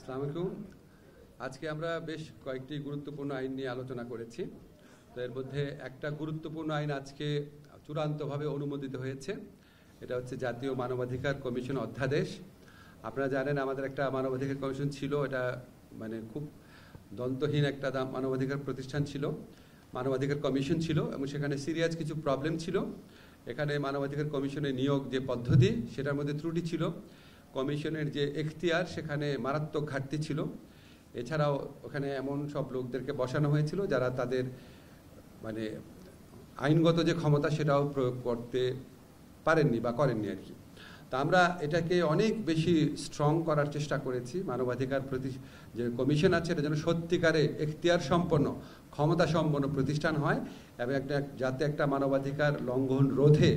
আসসালামু আলাইকুম। আজকে আমরা বেশ কয়েকটি গুরুত্বপূর্ণ আইন নিয়ে আলোচনা করেছি। তো এর মধ্যে একটা গুরুত্বপূর্ণ আইন আজকে চূড়ান্তভাবে অনুমোদিত হয়েছে। এটা হচ্ছে জাতীয় মানবাধিকার কমিশন অধ্যাদেশ। আপনারা জানেন আমাদের একটা মানবাধিকার কমিশন ছিল, এটা মানে খুব দন্তহীন একটা মানবাধিকার প্রতিষ্ঠান ছিল, মানবাধিকার কমিশন ছিল, এবং সেখানে সিরিয়াস কিছু প্রবলেম ছিল। এখানে মানবাধিকার কমিশনের নিয়োগ যে পদ্ধতি সেটার মধ্যে ত্রুটি ছিল, কমিশনের যে এখতিয়ার সেখানে মারাত্মক ঘাটতি ছিল। এছাড়াও ওখানে এমন সব লোকদেরকে বসানো হয়েছিল যারা তাদের মানে আইনগত যে ক্ষমতা সেটাও প্রয়োগ করতে পারেননি বা করেননি আর কি। তা আমরা এটাকে অনেক বেশি স্ট্রং করার চেষ্টা করেছি। মানবাধিকার যে কমিশন আছে এটা যেন সত্যিকারে এখতিয়ার সম্পন্ন, ক্ষমতা সম্পন্ন প্রতিষ্ঠান হয় এবং যাতে একটা মানবাধিকার লঙ্ঘন রোধে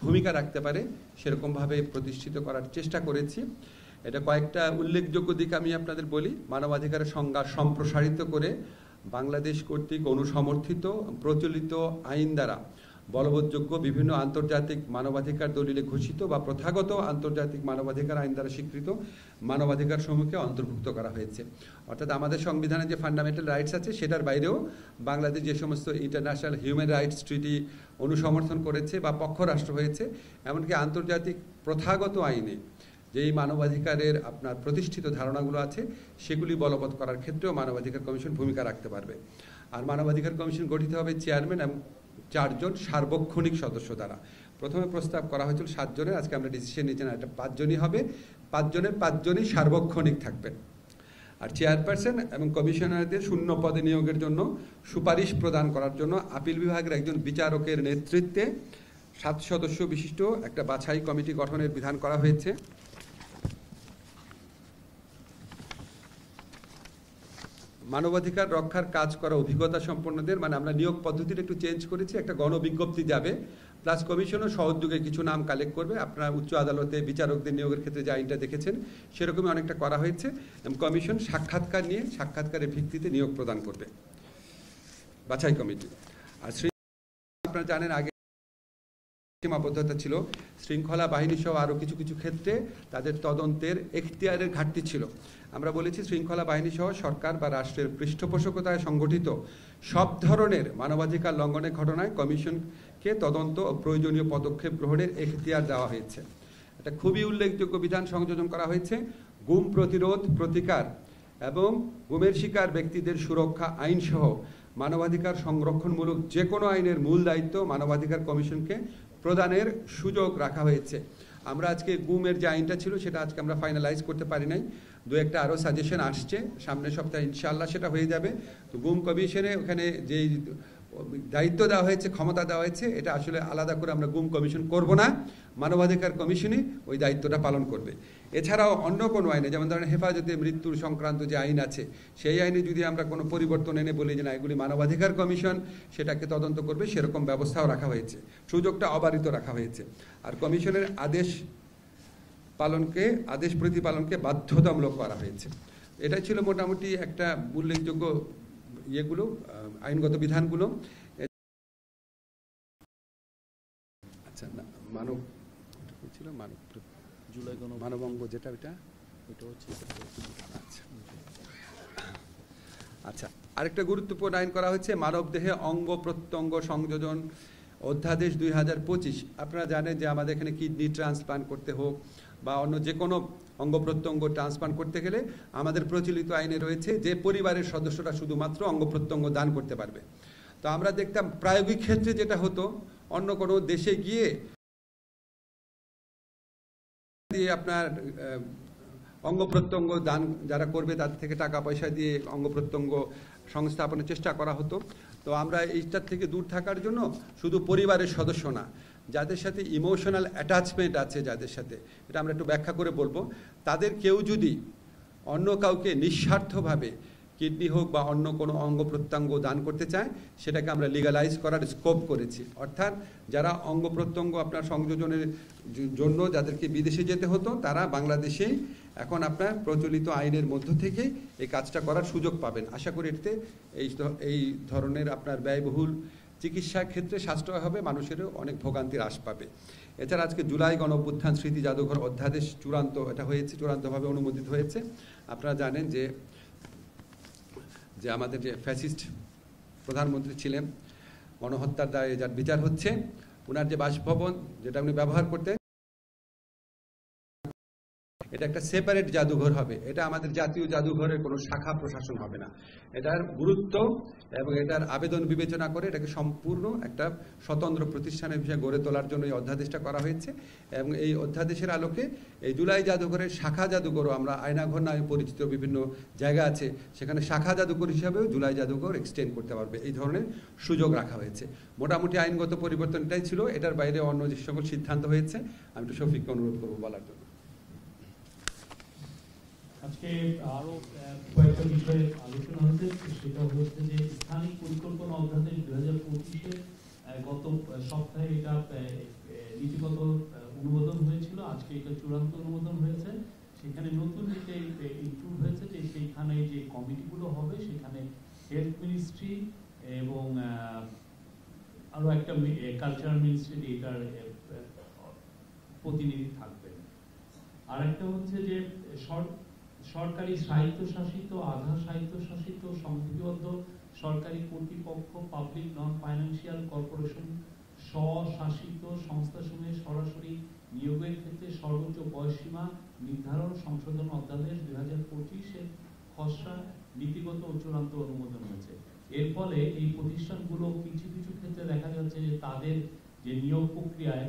ভূমিকা রাখতে পারে সেরকমভাবে প্রতিষ্ঠিত করার চেষ্টা করেছি। এটা কয়েকটা উল্লেখযোগ্য দিক আমি আপনাদের বলি। মানবাধিকারের সংজ্ঞা সম্প্রসারিত করে বাংলাদেশ কর্তৃক অনুসমর্থিত প্রচলিত আইন দ্বারা বলবৎযোগ্য বিভিন্ন আন্তর্জাতিক মানবাধিকার দলিলে ঘোষিত বা প্রথাগত আন্তর্জাতিক মানবাধিকার আইন দ্বারা স্বীকৃত মানবাধিকার সমূহকে অন্তর্ভুক্ত করা হয়েছে। অর্থাৎ আমাদের সংবিধানে যে ফান্ডামেন্টাল রাইটস আছে সেটার বাইরেও বাংলাদেশ যে সমস্ত ইন্টারন্যাশনাল হিউম্যান রাইটস ট্রিটি অনুসমর্থন করেছে বা পক্ষ রাষ্ট্র হয়েছে, এমনকি আন্তর্জাতিক প্রথাগত আইনে যেই মানবাধিকারের আপনার প্রতিষ্ঠিত ধারণাগুলো আছে সেগুলি বলবৎ করার ক্ষেত্রেও মানবাধিকার কমিশন ভূমিকা রাখতে পারবে। আর মানবাধিকার কমিশন গঠিত হবে চেয়ারম্যান এবং 4 জন সার্বক্ষণিক সদস্য দ্বারা। প্রথমে প্রস্তাব করা হয়েছিল 7 জনের, আজকে আমরা ডিসিশন নিয়েছি না, এটা 5 জনই হবে। 5 জনের 5 জনই সার্বক্ষণিক থাকবেন। আর চেয়ারপারসন এবং কমিশনারদের শূন্য পদে নিয়োগের জন্য সুপারিশ প্রদান করার জন্য আপিল বিভাগের একজন বিচারকের নেতৃত্বে 7 সদস্য বিশিষ্ট একটা বাছাই কমিটি গঠনের বিধান করা হয়েছে। মানবাধিকার রক্ষার কাজ করা অভিজ্ঞতা সম্পন্নদের, মানে আমরা নিয়োগ পদ্ধতিটা একটু চেঞ্জ করেছি, একটা গণবিজ্ঞপ্তি যাবে, প্লাস কমিশনও সহযোগে কিছু নাম কালেক্ট করবে। আপনারা উচ্চ আদালতে বিচারকদের নিয়োগের ক্ষেত্রে যে আইনটা দেখেছেন সেরকমই অনেকটা করা হয়েছে। কমিশন সাক্ষাৎকার নিয়ে সাক্ষাৎকারের ভিত্তিতে নিয়োগ প্রদান করবে বাছাই কমিটি। আর আপনারা জানেন আগে সীমাবদ্ধতা ছিল, শৃঙ্খলা বাহিনী সহ আরও কিছু কিছু ক্ষেত্রে তাদের তদন্তের এখতিয়ারের ঘাটতি ছিল। আমরা বলেছি শৃঙ্খলা বাহিনী সহ সরকার বা রাষ্ট্রের পৃষ্ঠপোষকতায় সংগঠিত সব ধরনের মানবাধিকার লঙ্ঘনের ঘটনায় কমিশনকে তদন্ত ও প্রয়োজনীয় পদক্ষেপ গ্রহণের এখতিয়ার দেওয়া হয়েছে। এটা খুবই উল্লেখযোগ্য বিধান সংযোজন করা হয়েছে। গুম প্রতিরোধ, প্রতিকার এবং গুমের শিকার ব্যক্তিদের সুরক্ষা আইন সহ মানবাধিকার সংরক্ষণমূলক যে কোনো আইনের মূল দায়িত্ব মানবাধিকার কমিশনকে প্রদানের সুযোগ রাখা হয়েছে। আমরা আজকে গুমের যে আইনটা ছিল সেটা আজকে আমরা ফাইনালাইজ করতে পারি নাই, 2-1টা আরও সাজেশন আসছে, সামনের সপ্তাহে ইনশাআল্লাহ সেটা হয়ে যাবে। তো গুম কমিশনে ওখানে যেই দায়িত্ব দেওয়া হয়েছে, ক্ষমতা দেওয়া হয়েছে, এটা আসলে আলাদা করে আমরা গুম কমিশন করব না, মানবাধিকার কমিশনই ওই দায়িত্বটা পালন করবে। এছাড়াও অন্য কোনো আইনে, যেমন ধরেন হেফাজতে মৃত্যুর সংক্রান্ত যে আইন আছে সেই আইনে যদি আমরা কোনো পরিবর্তন এনে বলি যে না এগুলি মানবাধিকার কমিশন সেটাকে তদন্ত করবে, সেরকম ব্যবস্থাও রাখা হয়েছে, সুযোগটা অবারিত রাখা হয়েছে। আর কমিশনের আদেশ প্রতিপালনকে বাধ্যতামূলক করা হয়েছে। এটাই ছিল মোটামুটি একটা উল্লেখযোগ্য ইয়েগুলো, আইনগত বিধানগুলো। আচ্ছা, না মানব ছিল মানবাঙ্গ যেটা ওইটা হচ্ছে। আচ্ছা, আরেকটা গুরুত্বপূর্ণ আইন করা হয়েছে মানবদেহে অঙ্গ প্রত্যঙ্গ সংযোজন অধ্যাদেশ 2025। আপনারা জানেন যে আমাদের এখানে কিডনি ট্রান্সপ্লান্ট করতে হোক বা অন্য যে কোনো অঙ্গ প্রত্যঙ্গ ট্রান্সপ্লান্ট করতে গেলে আমাদের প্রচলিত আইনে রয়েছে যে পরিবারের সদস্যরা শুধুমাত্র অঙ্গ প্রত্যঙ্গ দান করতে পারবে। তো আমরা দেখতাম প্রায়োগিক ক্ষেত্রে যেটা হতো, অন্য কোনো দেশে গিয়ে আপনার অঙ্গ প্রত্যঙ্গ দান যারা করবে তাদের থেকে টাকা পয়সা দিয়ে অঙ্গ প্রত্যঙ্গ সংস্থাপনের চেষ্টা করা হতো। তো আমরা এইটার থেকে দূর থাকার জন্য শুধু পরিবারের সদস্য না, যাদের সাথে ইমোশনাল অ্যাটাচমেন্ট আছে, যাদের সাথে, এটা আমরা একটু ব্যাখ্যা করে বলবো, তাদের কেউ যদি অন্য কাউকে নিঃস্বার্থভাবে কিডনি হোক বা অন্য কোনো অঙ্গ প্রত্যঙ্গ দান করতে চায় সেটাকে আমরা লিগালাইজ করার স্কোপ করেছি। অর্থাৎ যারা অঙ্গ প্রত্যঙ্গ আপনার সংযোজনের জন্য যাদেরকে বিদেশে যেতে হতো তারা বাংলাদেশেই এখন আপনার প্রচলিত আইনের মধ্য থেকে এই কাজটা করার সুযোগ পাবেন। আশা করি এতে এই ধরনের আপনার ব্যয়বহুল চিকিৎসার ক্ষেত্রে সাশ্রয় হবে, মানুষেরও অনেক ভোগান্তির হ্রাস পাবে। এছাড়া আজকে জুলাই গণঅভ্যুত্থান স্মৃতি জাদুঘর অধ্যাদেশ চূড়ান্তভাবে অনুমোদিত হয়েছে। আপনারা জানেন যে আমাদের যে ফ্যাসিস্ট প্রধানমন্ত্রী ছিলেন, গণহত্যার দায়ে যার বিচার হচ্ছে, ওনার যে বাসভবন যেটা উনি ব্যবহার করতেন, এটা একটা সেপারেট জাদুঘর হবে। এটা আমাদের জাতীয় জাদুঘরের কোনো শাখা প্রশাসন হবে না। এটার গুরুত্ব এবং এটার আবেদন বিবেচনা করে এটাকে সম্পূর্ণ একটা স্বতন্ত্র প্রতিষ্ঠানের বিষয়ে গড়ে তোলার জন্য এই অধ্যাদেশটা করা হয়েছে। এবং এই অধ্যাদেশের আলোকে এই জুলাই জাদুঘরের শাখা জাদুঘরও, আমরা আয়নাঘর নামে পরিচিত বিভিন্ন জায়গা আছে, সেখানে শাখা জাদুঘর হিসাবেও জুলাই জাদুঘর এক্সটেন্ড করতে পারবে, এই ধরনের সুযোগ রাখা হয়েছে। মোটামুটি আইনগত পরিবর্তন এটাই ছিল। এটার বাইরে অন্য যে সকল সিদ্ধান্ত হয়েছে আমি একটু শফিককে অনুরোধ করবো বলার জন্য। আজকে আরো কয়েকটা বিষয়ে আলোচনা হয়েছে, সেটা হচ্ছে যে স্থানিক পরিকল্পনা অধ্যাদেশ 2025-এর গত সপ্তাহে এটা নীতিগত অনুমোদন হয়েছিল, আজকে এটা চূড়ান্ত অনুমোদন হয়েছে। সেখানে নতুন যে ইনক্লুড হয়েছে যে সেইখানে যে কমিটিগুলো হবে, সেখানে হেলথ মিনিস্ট্রি এবং আরো একটা কালচারাল মিনিস্ট্রি এটার প্রতিনিধি থাকবেন। আর একটা হচ্ছে যে সরকারি স্বায়ত্তশাসিত, আধা স্বায়ত্তশাসিত, সংবিধিবদ্ধ সরকারি কর্তৃপক্ষ, পাবলিক নন ফাইন্যান্সিয়াল কর্পোরেশন, স্বশাসিত সংস্থাসমূহে সরাসরি নিয়োগের ক্ষেত্রে সর্বোচ্চ বয়সসীমা নির্ধারণ সংশোধন অধ্যাদেশ 2025-এর খসড়া নীতিগত ও চূড়ান্ত অনুমোদন হয়েছে। এর ফলে এই প্রতিষ্ঠানগুলো কিছু কিছু ক্ষেত্রে দেখা যাচ্ছে যে তাদের যে নিয়োগ প্রক্রিয়ায়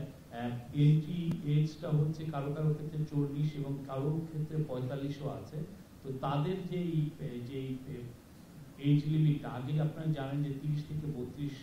এন্ট্রি এজটা হচ্ছে কারো কারো ক্ষেত্রে 40 এবং কারো ক্ষেত্রে 45ও আছে। তো তাদের যে এজ লিমিটটা, আগে আপনারা জানেন যে 30 থেকে 32।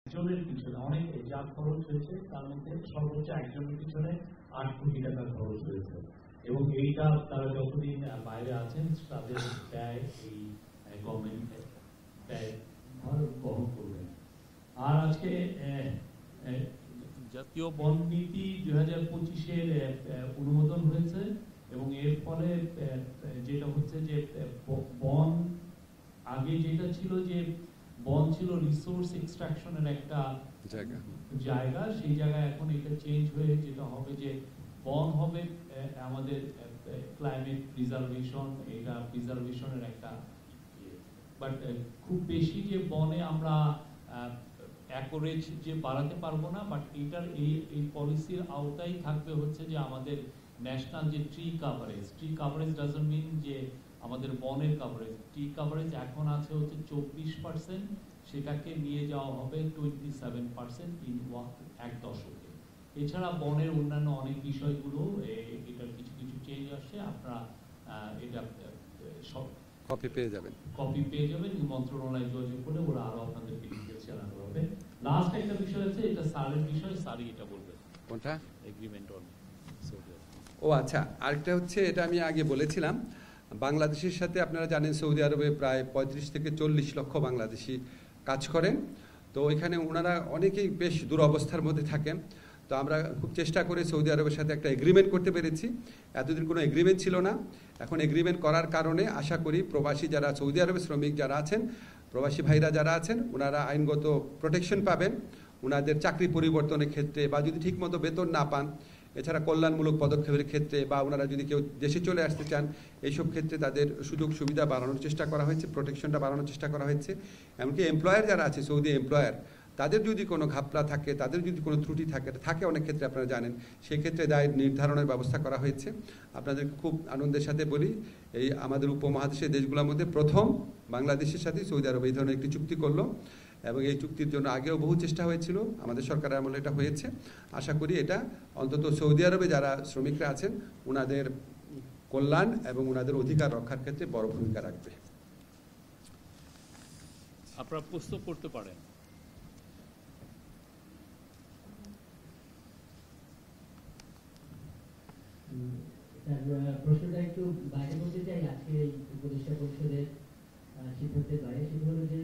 একজনের পিছনে অনেক যা খরচ হয়েছে, তার মধ্যে সর্বোচ্চ একজনের পিছনে 8 কোটি টাকা খরচ হয়েছে। এবং এইটা তারা যতদিন বাইরে আছেন তাদের ব্যয় এই গভর্নমেন্ট ব্যয় বহন করবেন। আর আজকে জাতীয় বন নীতি 2025-এর অনুমোদন হয়েছে এবং এর ফলে যেটা হচ্ছে যে বন, আগে যেটা ছিল যে বন ছিল রিসোর্স এক্সট্রাকশনের একটা জায়গা, সেই জায়গায় এখন এটা চেঞ্জ হয়ে যেটা হবে যে বন হবে আমাদের ক্লাইমেট প্রিজার্ভেশন, এটা প্রিজার্ভেশনের একটা। বাট খুব বেশি যে বনে আমরা অ্যাকোরেজ যে বাড়াতে পারবো না, বাট এটার এই পলিসির আওতায় থাকবে হচ্ছে যে আমাদের ন্যাশনাল যে ট্রি কাভারেজ ডাজন্ট মিন যে আমাদের বনের কাভারেজ। ট্রি কাভারেজ এখন আছে হচ্ছে 24%, সেটাকে নিয়ে যাওয়া হবে 27% ইন এক দশকে। এছাড়া বনের অন্যান্য অনেক বিষয়গুলো এটার কিছু কিছু চেঞ্জ আসছে। আপনারা এটা সব কপি পেয়ে যাবেন মন্ত্রণালয়ে যোগাযোগ করলে ওরা আরো আপনাদেরকে ডিটেইলস জানানো হবে। লাস্ট একটা বিষয় আছে, এটা স্যারের বিষয়, স্যারই এটা বলবেন। কোনটা? এগ্রিমেন্ট অন সৌদি আরব। ও আচ্ছা, আরেকটা হচ্ছে, এটা আমি আগে বলেছিলাম, বাংলাদেশের সাথে আপনারা জানেন সৌদি আরবে প্রায় 35 থেকে 40 লক্ষ বাংলাদেশি কাজ করেন। তো এখানে ওনারা অনেকেই বেশ দুরবস্থার মধ্যে থাকেন। তো আমরা খুব চেষ্টা করে সৌদি আরবের সাথে একটা এগ্রিমেন্ট করতে পেরেছি। এতদিন কোনো এগ্রিমেন্ট ছিল না, এখন এগ্রিমেন্ট করার কারণে আশা করি প্রবাসী যারা সৌদি আরবের শ্রমিক যারা আছেন, প্রবাসী ভাইরা যারা আছেন, ওনারা আইনগত প্রোটেকশন পাবেন ওনাদের চাকরি পরিবর্তনের ক্ষেত্রে, বা যদি ঠিকমতো বেতন না পান, এছাড়া কল্যাণমূলক পদক্ষেপের ক্ষেত্রে, বা ওনারা যদি কেউ দেশে চলে আসতে চান, এইসব ক্ষেত্রে তাদের সুযোগ সুবিধা বাড়ানোর চেষ্টা করা হয়েছে, প্রোটেকশনটা বাড়ানোর চেষ্টা করা হয়েছে। এমনকি এমপ্লয়ার যারা আছে, সৌদি এমপ্লয়ার, তাদের যদি কোনো ঘাপলা থাকে, তাদের যদি কোনো ত্রুটি থাকে অনেক ক্ষেত্রে আপনারা জানেন, সেই ক্ষেত্রে দায় নির্ধারণের ব্যবস্থা করা হয়েছে। আপনাদের খুব আনন্দের সাথে বলি, এই আমাদের উপমহাদেশের দেশগুলোর মধ্যে প্রথম বাংলাদেশের সাথে সৌদি আরব এই ধরনের একটি চুক্তি করলো, এবং এই চুক্তির জন্য আগেও বহু চেষ্টা হয়েছিল, আমাদের সরকারের আমলে এটা হয়েছে। আশা করি এটা অন্তত সৌদি আরবে যারা শ্রমিকরা আছেন ওনাদের কল্যাণ এবং ওনাদের অধিকার রক্ষার ক্ষেত্রে বড় ভূমিকা রাখবে। আপনারা প্রস্তুত করতে পারেন। প্রশ্নটা একটু বাইরে বলতে চাই। আজকে এই উপদেষ্টা পরিষদের সিদ্ধান্তের বাইরে, সেটা হলো যে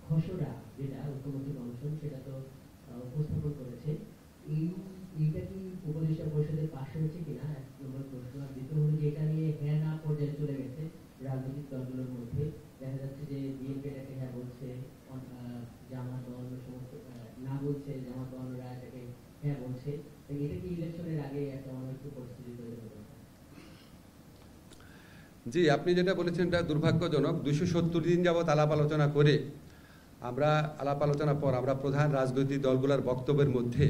খসড়া যেটা ঐক্যমত্য কমিশন সেটা তো উপস্থাপন করেছে, এইটা কি উপদেষ্টা পরিষদের পাশ হয়েছে কিনা এক নম্বর প্রশ্ন। আর দ্বিতীয় হলো যে এটা নিয়ে হ্যাঁ না পর্যায়ে চলে গেছে রাজনৈতিক দলগুলোর মধ্যে। দেখা যাচ্ছে যে বিএনপি এটাকে হ্যাঁ বলছে, জামাত অন্য সমস্ত না বলছে, জামাত অন্যরা এটাকে হ্যাঁ বলছে। এটা কি ইলেকশনের আগে একটা অনৈক্য পরিস্থিতি তৈরি হবে? জি, আপনি যেটা বলেছেন এটা দুর্ভাগ্যজনক। 270 দিন যাবৎ আলাপ আলোচনা করে আলাপ আলোচনার পর আমরা প্রধান রাজনৈতিক দলগুলোর বক্তব্যের মধ্যে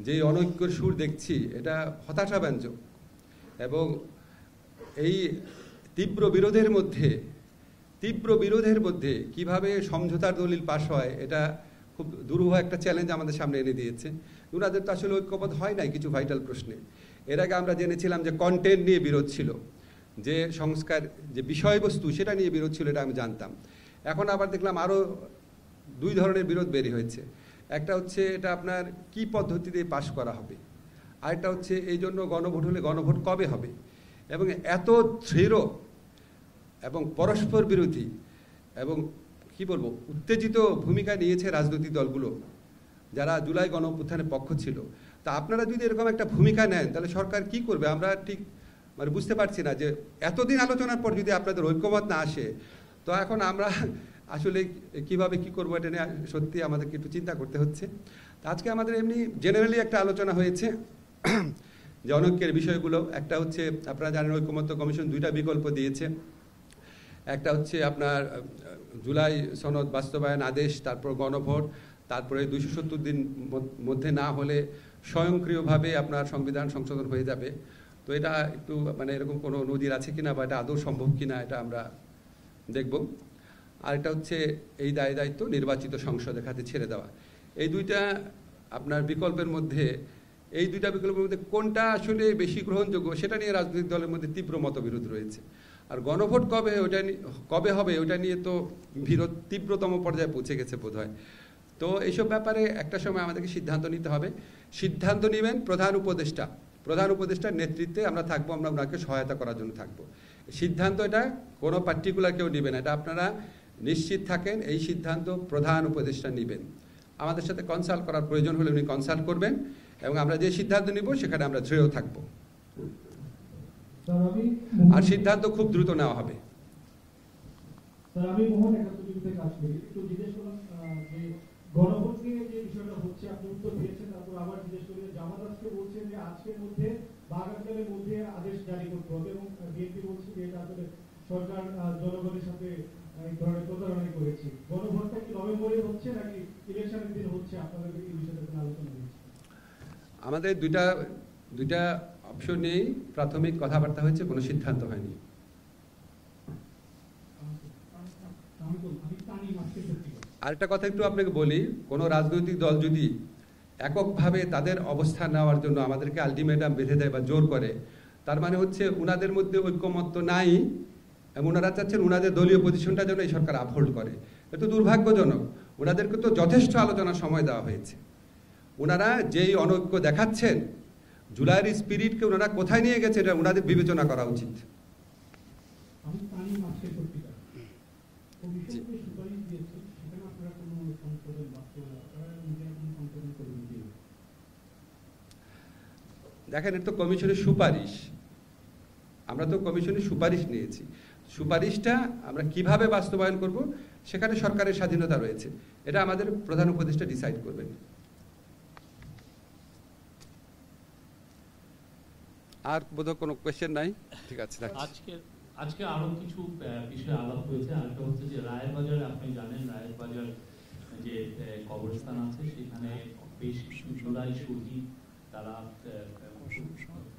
যে অনৈক্যের সুর দেখছি, এটা হতাশাব্যঞ্জক। এবং এই তীব্র বিরোধের মধ্যে কিভাবে সমঝোতার দলিল পাশ হয়, এটা খুব দুরূহ একটা চ্যালেঞ্জ আমাদের সামনে এনে দিয়েছে। ওনাদের তো আসলে ঐক্যবদ্ধ হয় নাই কিছু ভাইটাল প্রশ্নে। এর আগে আমরা জেনেছিলাম যে কন্টেন্ট নিয়ে বিরোধ ছিল, যে সংস্কার যে বিষয়বস্তু সেটা নিয়ে বিরোধ ছিল, এটা আমি জানতাম। এখন আবার দেখলাম আরও 2 ধরনের বিরোধ বেরিয়ে হয়েছে। একটা হচ্ছে এটা আপনার কি পদ্ধতিতে পাশ করা হবে, আরেকটা হচ্ছে এই জন্য গণভোট হলে গণভোট কবে হবে। এবং এত দৃঢ় এবং পরস্পর বিরোধী এবং কি বলবো উত্তেজিত ভূমিকা নিয়েছে রাজনৈতিক দলগুলো যারা জুলাই গণঅভ্যুত্থানের পক্ষ ছিল। তা আপনারা যদি এরকম একটা ভূমিকা নেন তাহলে সরকার কি করবে আমরা ঠিক বুঝতে পারছি না। যে এতদিন আলোচনার পর যদি আপনাদের ঐক্যমত না আসে, তো এখন আমরা আসলে কিভাবে কি করবো, এটা নিয়ে সত্যি আমাদেরকে একটু চিন্তা করতে হচ্ছে। আজকে আমাদের এমনি জেনারেলি একটা আলোচনা হয়েছে যে অনৈক্যের বিষয়গুলো। একটা হচ্ছে আপনারা জানেন ঐক্যমত্য কমিশন 2টা বিকল্প দিয়েছে। একটা হচ্ছে আপনার জুলাই সনদ বাস্তবায়ন আদেশ, তারপর গণভোট, তারপরে 270 দিন মধ্যে না হলে স্বয়ংক্রিয়ভাবে আপনার সংবিধান সংশোধন হয়ে যাবে। তো এটা একটু এরকম কোনো নজির আছে কিনা বা এটা আদৌ সম্ভব কিনা, এটা আমরা দেখব। আর এটা হচ্ছে এই দায়িত্ব নির্বাচিত সংসদের হাতে ছেড়ে দেওয়া। এই 2টা আপনার বিকল্পের মধ্যে কোনটা আসলে বেশি গ্রহণযোগ্য সেটা নিয়ে রাজনৈতিক দলের মধ্যে তীব্র মতবিরোধ রয়েছে। আর গণভোট কবে হবে ওটা নিয়ে তো বিরোধ তীব্রতম পর্যায়ে পৌঁছে গেছে বোধহয়। তো এইসব ব্যাপারে একটা সময় আমাদেরকে সিদ্ধান্ত নিতে হবে। সিদ্ধান্ত নেবেন প্রধান উপদেষ্টার নেতৃত্বে আমরা থাকবো, আমরা ওনাকে সহায়তা করার জন্য থাকবো। সিদ্ধান্ত এটা কোনো পার্টিকুলার কেউ নেবে না, এটা আপনারা নিশ্চিত থাকেন। এই সিদ্ধান্ত প্রধান উপদেষ্টা নেবেন। আমাদের সাথে কনসাল্ট করার প্রয়োজন হলে উনি কনসাল্ট করবেন এবং আমরা যে সিদ্ধান্ত নিব সেখানে আমরা দৃঢ় থাকব। আর সিদ্ধান্ত খুব দ্রুত নেওয়া হবে। আমি মোহন একাত্তর কাজ করি, একটু জিজ্ঞেস করলাম যে গণভোট নিয়ে যে বিষয়টা হচ্ছে আপনি উত্তর দিয়েছেন, তারপর আবার জিজ্ঞেস করি জামাত আজকে বলছেন যে আজকের মধ্যে বা আগামীকালের মধ্যে আদেশ জারি করতে হবে এবং বিএনপি বলছে যে এটা আসলে সরকার জনগণের সাথে এই ধরনের প্রতারণা করেছে। গণভোটটা কি নভেম্বরে হচ্ছে নাকি ইলেকশনের দিন হচ্ছে? আপনাদের এই বিষয়টা কোনো আলোচনা হয়েছে? আমাদের দুইটা অপশন নিয়েই প্রাথমিক কথাবার্তা হয়েছে, কোনো সিদ্ধান্ত হয়নি। আরেকটা কথা একটু আপনাকে বলি, কোনো রাজনৈতিক দল যদি এককভাবে তাদের অবস্থান নেওয়ার জন্য আমাদেরকে আলটিমেটাম বেঁধে দেয় বা জোর করে, তার মানে হচ্ছে উনাদের মধ্যে ঐক্যমত্য নাই এবং ওনারা চাচ্ছেন উনাদের দলীয় পজিশনটা যেন এই সরকার আপহোল্ড করে। এটা দুর্ভাগ্যজনক। ওনাদেরকে তো যথেষ্ট আলোচনার সময় দেওয়া হয়েছে। ওনারা যেই অনৈক্য দেখাচ্ছেন, জুলাইয়ের স্পিরিটকে ওনারা কোথায় নিয়ে গেছে এটা ওনাদের বিবেচনা করা উচিত। দেখেন, এটা তো কমিশনের সুপারিশ, আমরা তো কমিশনের সুপারিশ নিয়েছি। সুপারিশটা আমরা কিভাবে বাস্তবায়ন করব সেখানে সরকারের স্বাধীনতা রয়েছে, এটা আমাদের প্রধান উপদেষ্টা ডিসাইড করবেন। আর বোধহয় কোনো কোয়েশ্চেন নাই? ঠিক আছে। আজকে আরো কিছু বিষয় আলাপ হয়েছে। আরেকটা হচ্ছে যে রায়ের বাজারে, আপনি জানেন রায়ের বাজার যে কবরস্থান আছে সেখানে বেশ কিছু জুলাই শহীদ তারা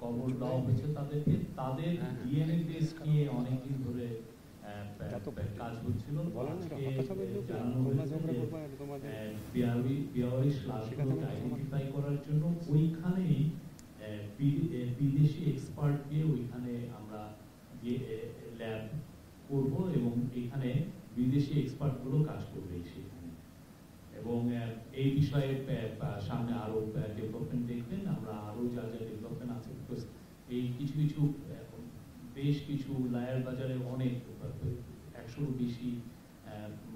কবর দেওয়া হয়েছে তাদেরকে। তাদের ডিএনএ টেস্ট নিয়ে অনেকদিন ধরে কাজ হচ্ছিল। জানানো হয়েছে যে বেওয়ারিশ লাশগুলোকে আইডেন্টিফাই করার জন্য ওইখানেই বিদেশি এক্সপার্ট দিয়ে ওইখানে আমরা ল্যাব করব এবং এখানে বিদেশি এক্সপার্টগুলো কাজ করবে সেখানে। এবং এই বিষয়ে সামনে আরো ডেভেলপমেন্ট দেখবেন, আমরা আরো যা যা ডেভেলপমেন্ট আছে, বিকজ এই কিছু কিছু বেশ কিছু লায়ার বাজারে অনেক 100-র বেশি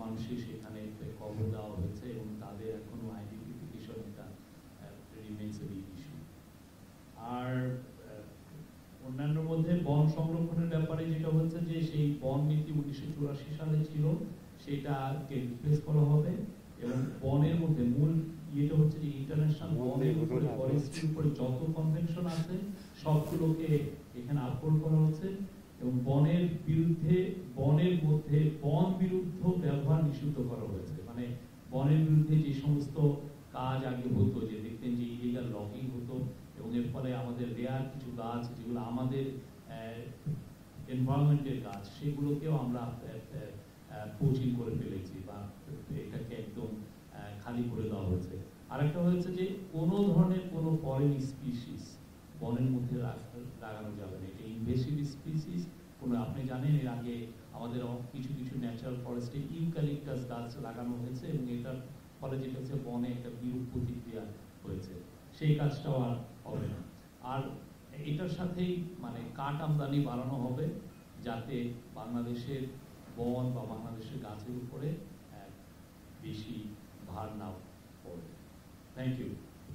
মানুষের সেখানে খবর দেওয়া হয়েছে এবং তাদের এখনো আইডেন্টিফিকেশন একটা রিমেইনস এ বিগ ইস্যু। আর অন্যান্য মধ্যে বন সংরক্ষণের ব্যাপারে যেটা হচ্ছে যে সেই বন নীতি 1984 সালে ছিল, সেটাকে রিপ্লেস করা হবে এবং বনের মধ্যে মূল ইয়েটা হচ্ছে যে ইন্টারন্যাশনাল বনের উপরে, ফরেস্ট্রির উপরে যত কনভেনশন আছে সবগুলোকে এখানে আপলোড করা হচ্ছে এবং বনের বিরুদ্ধে, বনের মধ্যে বন বিরুদ্ধ ব্যবহার নিষিদ্ধ করা হয়েছে। মানে বনের বিরুদ্ধে যে সমস্ত কাজ আগে হতো, যে দেখতেন যে ইলিগাল লগিং হতো এবং এর ফলে আমাদের রেয়ার কিছু গাছ যেগুলো আমাদের এনভায়রনমেন্টের গাছ, সেগুলোকেও আমরা পোচিং করে ফেলেছি বা এটাকে একদম খালি করে দেওয়া হয়েছে। আরেকটা হয়েছে যে কোনো ধরনের কোনো ফরেন স্পিসিস বনের মধ্যে লাগানো যাবে না, এটা ইনভেসিভ স্পিসিস। কোনো, আপনি জানেন এর আগে আমাদের কিছু কিছু ন্যাচারাল ফরেস্টে ইউক্যালিপটাস গাছ লাগানো হয়েছে এবং এটার ফলে যেটা হচ্ছে বনে একটা বিরূপ প্রতিক্রিয়া হয়েছে, সেই কাজটাও আর হবে না। আর এটার সাথেই মানে কাঠ আমদানি বাড়ানো হবে যাতে বাংলাদেশের বন বা বাংলাদেশের গাছের উপরে বেশি ভার না পড়ে। Thank you.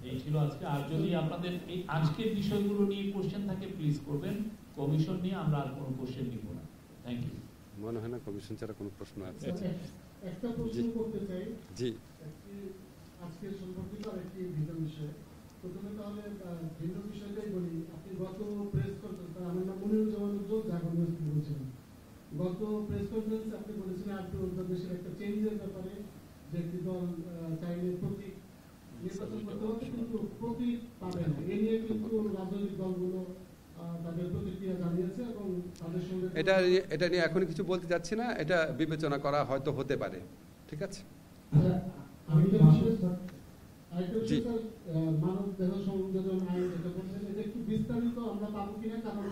এই ছিল আজকে। আর যদি আপনাদের এই আজকের বিষয়গুলো নিয়ে কোশ্চেন থাকে প্লিজ করবেন, কমিশন নিয়ে আমরা আর কোনো কোশ্চেন নিব না। Thank you. মনে হয় না কমিশন ছাড়া কোনো প্রশ্ন আছে? একটা প্রশ্ন করতে চাই। জি, আজকের সম্পর্কিত আরেকটি ভিন্ন বিষয়। প্রথমে তাহলে ভিন্ন বিষয়টাই বলি। আপনি গত প্রেস কনফারেন্স, আমার নাম মনিরুজ্জামান উজ্জ্বল, জাগরণ থেকে বলছিলাম। গত প্রেস কনফারেন্সে আপনি বলেছিলেন দেশের একটা চেঞ্জের ব্যাপারে, যে একটি দল চাইলে প্রতীক নির্বাচন করতে হচ্ছে কিন্তু প্রতীক পাবে না। এ নিয়ে কিন্তু রাজনৈতিক দলগুলো তাদের প্রতিক্রিয়া জানিয়েছে এবং তাদের সঙ্গে এটা নিয়ে এখন কিছু বলতে যাচ্ছি না, এটা বিবেচনা করা হয়তো হতে পারে। ঠিক আছে। মানব দেহ সংযোজন আইন যেটা বলছেন, এটা একটু বিস্তারিত আমরা পাবো কিনা, কারণ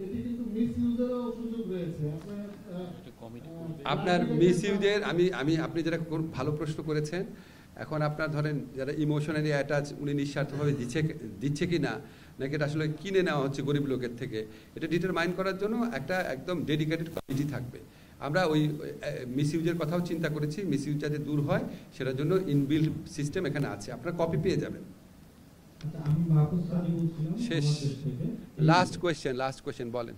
এটি কিন্তু মিসইউজেরও সুযোগ রয়েছে। আপনার মিসইউজের আপনি যেটা ভালো প্রশ্ন করেছেন। এখন আপনার ধরেন যারা ইমোশনালি অ্যাটাচ, উনি নিঃস্বার্থভাবে দিচ্ছে কি না, নাকি এটা আসলে কিনে নেওয়া হচ্ছে গরিব লোকের থেকে, এটা ডিটারমাইন করার জন্য একটা একদম ডেডিকেটেড কমিটি থাকবে। আমরা ওই মিসইউজের কথাও চিন্তা করেছি, মিসইউজ যাতে দূর হয় সেটার জন্য ইনবিল্ড সিস্টেম এখানে আছে, আপনারা কপি পেয়ে যাবেন। শেষ, লাস্ট কোয়েশ্চেন বলেন।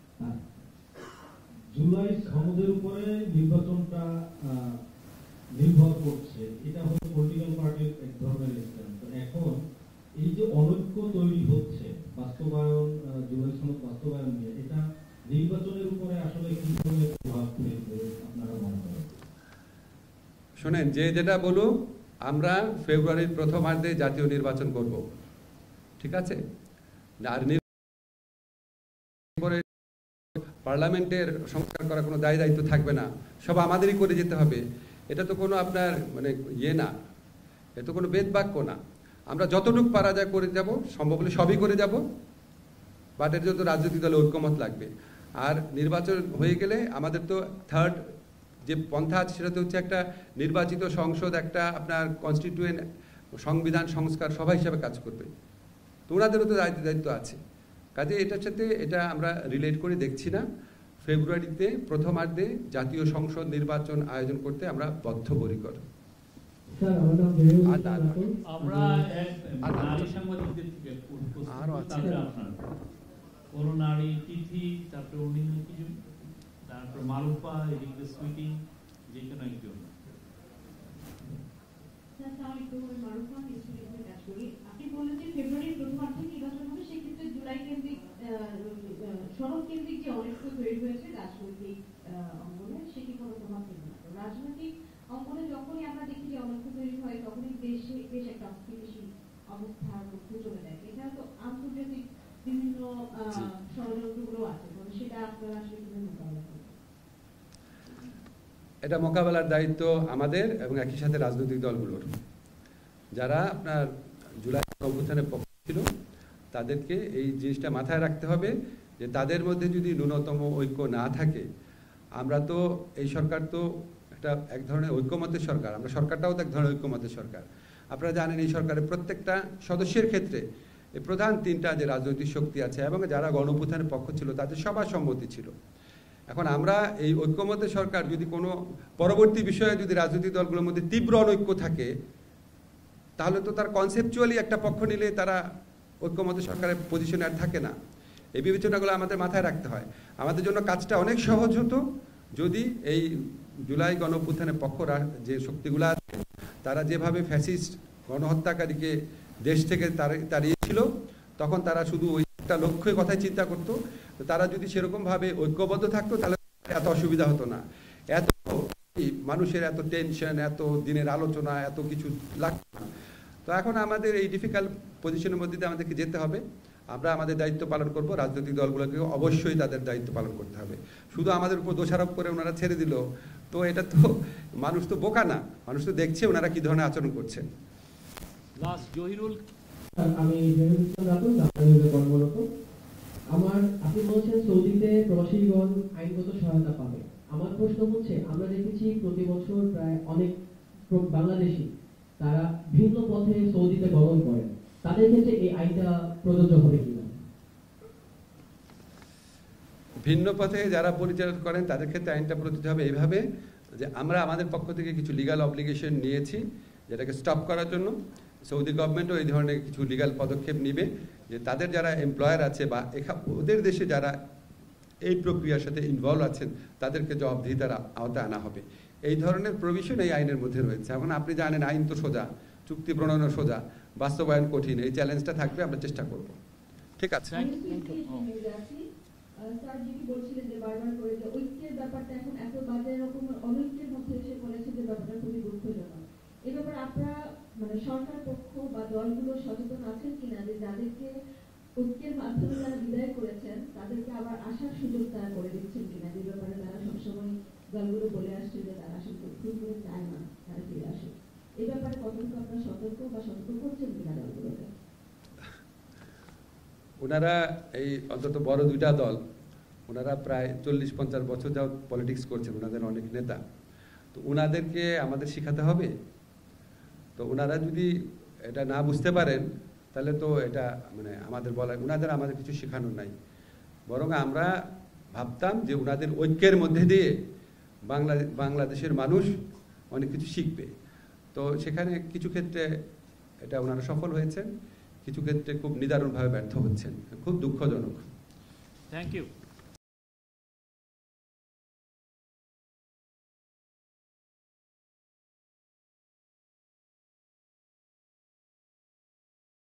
জুলাই সনদের উপরে নির্বাচনটা নির্ভর করছে, এটা হচ্ছে পলিটিক্যাল পার্টির এক ধরনের স্ট্যান্ড। এখন এই যে অনৈক্য তৈরি হচ্ছে বাস্তবায়ন, জুলাই সনদ বাস্তবায়ন নিয়ে, এটা নির্বাচনের উপরে আসলে কি ধরনের প্রভাব ফেলবে আপনারা মনে করেন? শোনেন, যেটা বলুক, আমরা ফেব্রুয়ারির প্রথমার্ধে জাতীয় নির্বাচন করব, ঠিক আছে? আর পার্লামেন্টের সংস্কার করার কোনো দায়িত্ব থাকবে না, সব আমাদেরই করে যেতে হবে। এটা তো কোনো আপনার মানে না, এটা তো কোনো বেদবাক্য না। আমরা যতটুকু পারা যায় করে যাব, সম্ভব হলে সবই করে যাব, বাট এর জন্য রাজনৈতিক দলে ঐক্যমত লাগবে। আর নির্বাচন হয়ে গেলে আমাদের তো থার্ড যে পন্থা আছে সেটা তো হচ্ছে একটা নির্বাচিত সংসদ, একটা আপনার কনস্টিটিউয়েন্ট সংবিধান সংস্কার সভা হিসাবে কাজ করবে। তো ওনাদেরও তো দায়িত্ব আছে। কাজে এটার সাথে এটা আমরা রিলেট করে দেখছি না। ফেব্রুয়ারিতে প্রথমার্ধে জাতীয় সংসদ নির্বাচন আয়োজন করতে আমরা বদ্ধপরিকর। আমরা নারী সাংবাদিকদের থেকে কোন নারী তিথি, তারপরে অন্যান্য কিছু, তারপর মারুফা, এদিকে সুইটি, যে কোনো একজন। আপনি বললেন যে ফেব্রুয়ারির প্রথমার্ধে নির্বাচন হবে, সেক্ষেত্রে জুলাই কেন্দ্রিক সড়ক কেন্দ্রিক যে অনেকটা তৈরি হয়েছে রাজনৈতিক অঙ্গনে, সেটি কোনো প্রভাব ফেলবে না। রাজনৈতিক অঙ্গনে যখনই আমরা দেখি যে অনেকটা তৈরি হয়, তখনই দেশে বেশ একটা অস্থিতিশীল অবস্থার মধ্যে চলে যায়। এছাড়া তো আন্তর্জাতিক বিভিন্ন ষড়যন্ত্রগুলো আছে, সেটা আপনারা আসলে কিভাবে মোকাবেলা করবেন? এটা মোকাবেলার দায়িত্ব আমাদের এবং একই সাথে রাজনৈতিক দলগুলোর। যারা আপনার জুলাই অভ্যুত্থানের পক্ষে ছিল তাদেরকে এই জিনিসটা মাথায় রাখতে হবে যে তাদের মধ্যে যদি ন্যূনতম ঐক্য না থাকে, আমরা তো এই সরকার তো এক ধরনের ঐক্যমতের সরকার, আমরা সরকারটাও তো এক ধরনের ঐক্যমতের সরকার। আপনারা জানেন এই সরকারের প্রত্যেকটা সদস্যের ক্ষেত্রে এই প্রধান 3টা যে রাজনৈতিক শক্তি আছে এবং যারা গণঅভ্যুত্থানের পক্ষ ছিল তাদের সবার সম্মতি ছিল। এখন আমরা এই ঐক্যমতের সরকার যদি কোনো পরবর্তী বিষয়ে যদি রাজনৈতিক দলগুলোর মধ্যে তীব্র অনৈক্য থাকে, তাহলে তো তার কনসেপচুয়ালি একটা পক্ষ নিলে তারা ঐক্যমতের সরকারের পজিশনে আর থাকে না। এই বিবেচনাগুলো আমাদের মাথায় রাখতে হয়। আমাদের জন্য কাজটা অনেক সহজ হতো যদি এই জুলাই গণঅভ্যুত্থানের পক্ষরা যে শক্তিগুলো আছে তারা যেভাবে ফ্যাসিস্ট গণহত্যাকারীকে দেশ থেকে তাড়িয়েছিল, তখন তারা শুধু ওই একটা লক্ষ্যের কথাই চিন্তা করতো। তারা যদি সেরকমভাবে ঐক্যবদ্ধ থাকতো তাহলে এত অসুবিধা হতো না। এত মানুষের এত টেনশন, এত দিনের আলোচনা, এত কিছু লাগতো না। তো এখন আমাদের এই ডিফিকাল্ট পজিশনের মধ্যে দিয়ে আমাদেরকে যেতে হবে। আমরা আমাদের দায়িত্ব পালন করব, রাজনৈতিক দলগুলোকে অবশ্যই তাদের দায়িত্ব পালন করতে হবে। শুধু আমাদের উপর দোষারোপ করে ওনারা ছেড়ে দিল, তো এটা তো মানুষ তো বোকা না, মানুষ তো দেখছে ওনারা কি ধরনের আচরণ করছেন। জহিরুল, আমি কর্মরত। আপনি বলছেন সৌদিতে প্রবাসীগণ আইনগত সহায়তা পাবে। আমার প্রশ্ন হচ্ছে, আমরা দেখেছি প্রতি বছর প্রায় অনেক বাংলাদেশি তারা ভিন্ন পথে সৌদিতে গমন করেন, তাদের ক্ষেত্রে এই আইনটা প্রযোজ্য হবে কিনা? ভিন্ন পথে যারা পরিচালনা করেন তাদের ক্ষেত্রে আইনটা প্রযোজ্য হবে এইভাবে যে আমরা আমাদের পক্ষ থেকে কিছু লিগ্যাল অব্লিগেশন নিয়েছি যেটাকে স্টপ করার জন্য। সৌদি গভর্নমেন্টও এই ধরনের কিছু লিগ্যাল পদক্ষেপ নেবে যে তাদের যারা এমপ্লয়ার আছে বা ওদের দেশে যারা এই প্রক্রিয়ার সাথে ইনভলভ আছেন তাদেরকে জবাবদিহিতার আওতায় আনা হবে। এই ধরনের প্রভিশন এই আইনের মধ্যে রয়েছে। এখন আপনি জানেন আইন তো সোজা, চুক্তি প্রণয়ন সোজা, বাস্তবায়ন কঠিন। এই চ্যালেঞ্জটা থাকবে, আমরা চেষ্টা করব। ঠিক আছে। স্যার যেটি বলছিলেন যে বারবার করে যে ঐক্যের ব্যাপারটা এখন এত বাজে রকম অনৈক্যের মধ্যে এসে পড়েছে যে ব্যাপারটা খুবই দুঃখজনক। এই ব্যাপারে আপনারা মানে সরকার পক্ষ বা দলগুলো সচেতন আছেন কিনা যে যাদেরকে ঐক্যের মাধ্যমে যারা বিদায় করেছেন তাদেরকে আবার আসার সুযোগ তারা করে দিচ্ছেন কিনা, যে ব্যাপারে তারা সবসময় দলগুলো বলে আসছে যে তারা আসলে খুব করে চায় না তারা ফিরে আসে। এই ব্যাপারে কতটুকু আপনারা সতর্ক বা সতর্ক করছেন কিনা দলগুলোকে? ওনারা এই অন্তত বড় 2টা দল, ওনারা প্রায় 40-50 বছর যাও পলিটিক্স করছেন, ওনাদের অনেক নেতা। তো ওনাদেরকে আমাদের শেখাতে হবে। তো ওনারা যদি এটা না বুঝতে পারেন তাহলে তো এটা মানে আমাদের বলা, ওনাদের আমাদের কিছু শেখানোর নাই। বরং আমরা ভাবতাম যে ওনাদের ঐক্যের মধ্যে দিয়ে বাংলাদেশের মানুষ অনেক কিছু শিখবে। তো সেখানে কিছু ক্ষেত্রে এটা ওনারা সফল হয়েছেন, কিছু ক্ষেত্রে খুব নিদারুণভাবে ব্যর্থ হচ্ছেন, খুব দুঃখজনক। Thank you.